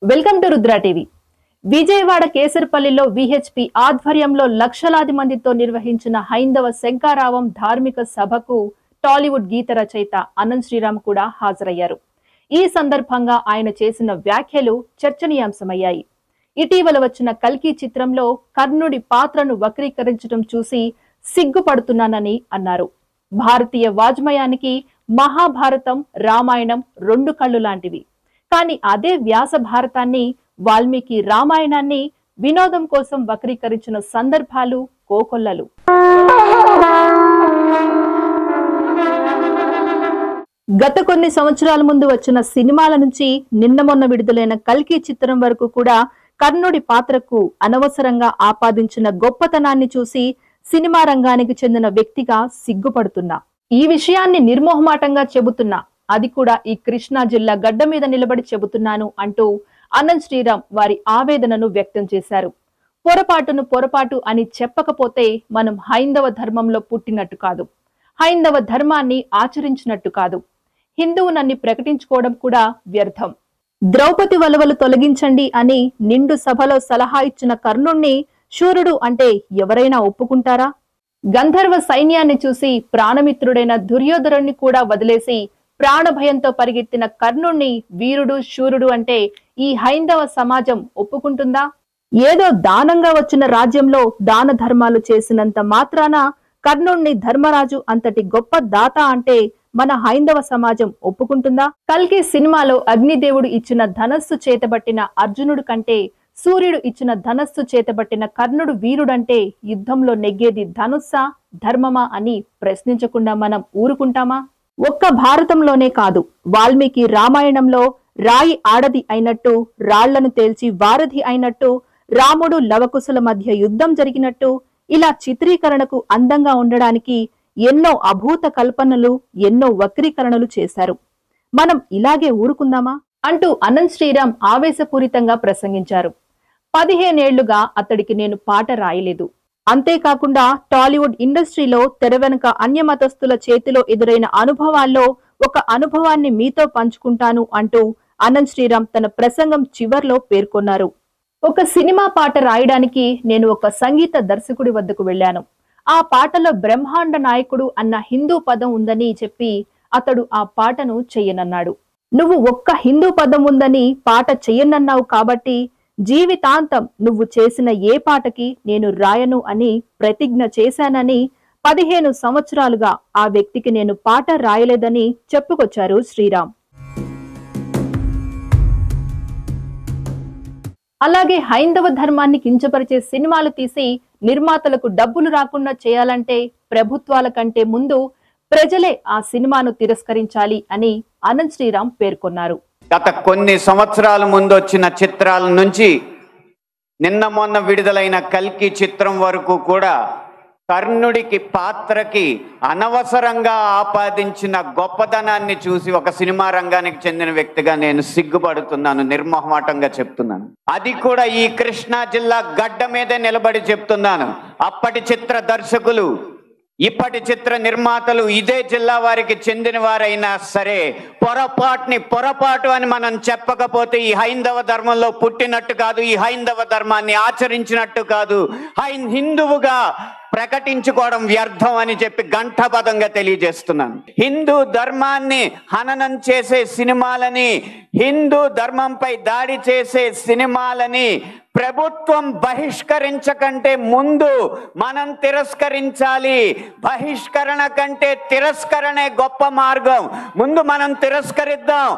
Welcome to Rudra TV. Vijayawada కేసరపల్లిలో VHP ఆధ్వర్యంలో లక్షలాది మందితో నిర్వహించిన హైందవ శంకారావం ధార్మిక సభకు టాలీవుడ్ గీత రచయిత అనంత్ శ్రీరామ్ కూడా హాజరయ్యారు. ఈ సందర్భంగా ఆయన చేసిన వ్యాఖ్యలు చర్చనీయాంశమయ్యాయి. ఇటీవల వచ్చిన కల్కి చిత్రంలో కర్ణుడి పాత్రను వక్రీకరించడం చూసి సిగ్గుపడుతున్నానని అన్నారు. భారతీయ వాజ్మయానికి మహాభారతం, రామాయణం రెండు కళ్ళు లాంటివి. కానీ అదే వ్యాస భారతాన్ని, వాల్మీకి రామాయణాన్ని వినోదం కోసం వక్రీకరించిన సందర్భాలు కోకొల్లలు. గత కొన్ని సంవత్సరాల ముందు వచ్చిన సినిమాల నుంచి నిన్న మొన్న విడుదలైన కల్కి చిత్రం వరకు కూడా కర్ణుడి పాత్రకు అనవసరంగా ఆపాదించిన గొప్పతనాన్ని చూసి సినిమా రంగానికి చెందిన వ్యక్తిగా సిగ్గుపడుతున్నా. ఈ విషయాన్ని నిర్మోహమాటంగా చెబుతున్నా, అది కూడా ఈ కృష్ణా జిల్లా గడ్డ మీద నిలబడి చెబుతున్నాను అంటూ అనంత్ శ్రీరామ్ వారి ఆవేదనను వ్యక్తం చేశారు. పొరపాటు అని చెప్పకపోతే మనం హైందవ ధర్మంలో పుట్టినట్టు కాదు, హైందవ ధర్మాన్ని ఆచరించినట్టు కాదు, హిందువునని ప్రకటించుకోవడం కూడా వ్యర్థం. ద్రౌపది వలవలు తొలగించండి అని నిండు సభలో సలహా ఇచ్చిన కర్ణుణ్ణి శూరుడు అంటే ఎవరైనా ఒప్పుకుంటారా? గంధర్వ సైన్యాన్ని చూసి ప్రాణమిత్రుడైన దుర్యోధనుణ్ణి కూడా వదిలేసి ప్రాణభయంతో పరిగెత్తిన కర్ణుణ్ణి వీరుడు, శూరుడు అంటే ఈ హైందవ సమాజం ఒప్పుకుంటుందా? ఏదో దానంగా వచ్చిన రాజ్యంలో దాన ధర్మాలు చేసినంత మాత్రాన కర్ణుణ్ణి ధర్మరాజు అంతటి గొప్ప దాత అంటే మన హైందవ సమాజం ఒప్పుకుంటుందా? కల్కి సినిమాలో అగ్నిదేవుడు ఇచ్చిన ధనస్సు చేతబట్టిన అర్జునుడు కంటే సూర్యుడు ఇచ్చిన ధనస్సు చేతబట్టిన కర్ణుడు వీరుడంటే యుద్ధంలో నెగ్గేది ధనుస్సా, ధర్మమా అని ప్రశ్నించకుండా మనం ఊరుకుంటామా? ఒక్క భారతంలోనే కాదు, వాల్మీకి రామాయణంలో రాయి ఆడది అయినట్టు, రాళ్లను తేల్చి వారధి అయినట్టు, రాముడు లవకుశల మధ్య యుద్ధం జరిగినట్టు, ఇలా చిత్రీకరణకు అందంగా ఉండడానికి ఎన్నో అభూత కల్పనలు, ఎన్నో వక్రీకరణలు చేశారు. మనం ఇలాగే ఊరుకుందామా అంటూ అనంత్ శ్రీరామ్ ఆవేశపూరితంగా ప్రసంగించారు. 15 ఏళ్లుగా అతడికి నేను పాట రాయలేదు. అంతేకాకుండా టాలీవుడ్ ఇండస్ట్రీలో తెర వెనుక అన్యమతస్థుల చేతిలో ఎదురైన అనుభవాల్లో ఒక అనుభవాన్ని మీతో పంచుకుంటాను అంటూ అనంత్ శ్రీరామ్ తన ప్రసంగం చివర్లో పేర్కొన్నారు. ఒక సినిమా పాట రాయడానికి నేను ఒక సంగీత దర్శకుడి వద్దకు వెళ్లాను. ఆ పాటలో బ్రహ్మాండ నాయకుడు అన్న హిందూ పదం ఉందని చెప్పి అతడు ఆ పాటను చెయ్యనన్నాడు. నువ్వు ఒక్క హిందూ పదం ఉందని పాట చెయ్యనన్నావు కాబట్టి జీవితాంతం నువ్వు చేసిన ఏ పాటకి నేను రాయను అని ప్రతిజ్ఞ చేశానని 15 సంవత్సరాలుగా ఆ వ్యక్తికి నేను పాట రాయలేదని చెప్పుకొచ్చారు శ్రీరామ్. అలాగే హైందవ ధర్మాన్ని కించపరిచే సినిమాలు తీసి నిర్మాతలకు డబ్బులు రాకుండా చేయాలంటే ప్రభుత్వాల కంటే ముందు ప్రజలే ఆ సినిమాను తిరస్కరించాలి అని అనంత్ శ్రీరామ్ పేర్కొన్నారు. గత కొన్ని సంవత్సరాల ముందు వచ్చిన చిత్రాల నుంచి నిన్న మొన్న విడుదలైన కల్కి చిత్రం వరకు కూడా కర్ణుడికి పాత్రకి అనవసరంగా ఆపాదించిన గొప్పతనాన్ని చూసి ఒక సినిమా రంగానికి చెందిన వ్యక్తిగా నేను సిగ్గుపడుతున్నాను, నిర్మోహమాటంగా చెప్తున్నాను. అది కూడా ఈ కృష్ణా జిల్లా గడ్డ మీదే నిలబడి చెప్తున్నాను. అప్పటి చిత్ర దర్శకులు, ఇప్పటి చిత్ర నిర్మాతలు ఇదే జిల్లా వారికి చెందిన వారైనా సరే పొరపాటు అని మనం చెప్పకపోతే ఈ హైందవ ధర్మంలో పుట్టినట్టు కాదు, ఈ హైందవ ధర్మాన్ని ఆచరించినట్టు కాదు, హిందువుగా ప్రకటించుకోవడం వ్యర్థం అని చెప్పి ఘంటాపథంగా తెలియజేస్తున్నాను. హిందూ ధర్మాన్ని హననం చేసే సినిమాలని, హిందూ ధర్మంపై దాడి చేసే సినిమాలని ప్రభుత్వం బహిష్కరించకంటే ముందు మనం తిరస్కరించాలి. బహిష్కరణ కంటే తిరస్కరణే గొప్ప మార్గం. ముందు మనం తిరస్కరిద్దాం.